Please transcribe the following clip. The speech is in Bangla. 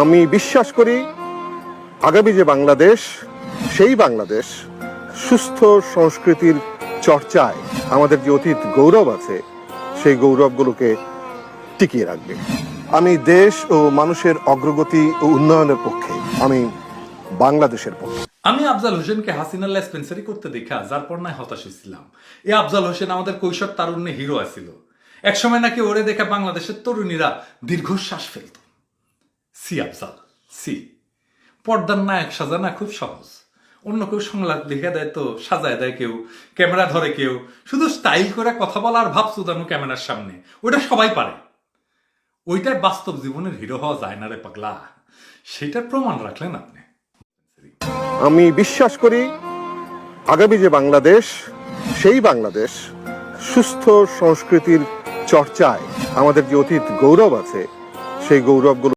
আমি বিশ্বাস করি আগামী যে বাংলাদেশ, সেই বাংলাদেশ সুস্থ সংস্কৃতির চর্চায় আমাদের যে অতীত গৌরব আছে সেই গৌরবগুলোকে টিকিয়ে রাখবে। আমি দেশ ও মানুষের অগ্রগতি ও উন্নয়নের পক্ষে, আমি বাংলাদেশের পক্ষে। আমি আফজাল হোসেনকে হাসিনাল্লাহ স্পেন্সারি করতে দেখা যার পর নাই হতাশ হয়েছিলাম। এই আফজাল হোসেন আমাদের কৈশোর তারুণ্যে হিরো আছিল। একসময় নাকি ওরে দেখে বাংলাদেশের তরুণীরা দীর্ঘশ্বাস ফেলত। C Afzal C. পর্দার নায়ক সাজানা খুব সহজ। অন্য কেউ সংলাপ লিখে দেয় তো সাজায় দেয় কেউ, ক্যামেরা ধরে কেউ, শুধু স্টাইল করে কথা বলা আর ভাব সুদানো ক্যামেরার সামনে, ওইটা সবাই পারে। ওইটাই বাস্তব জীবনের হিরো হওয়া যায় না রে পাগলা। সেটার প্রমাণ রাখলেন আপনি। আমি বিশ্বাস করি আগামী যে বাংলাদেশ, সেই বাংলাদেশ সুস্থ সংস্কৃতির চর্চায় আমাদের যে অতীত গৌরব আছে সেই গৌরবগুলো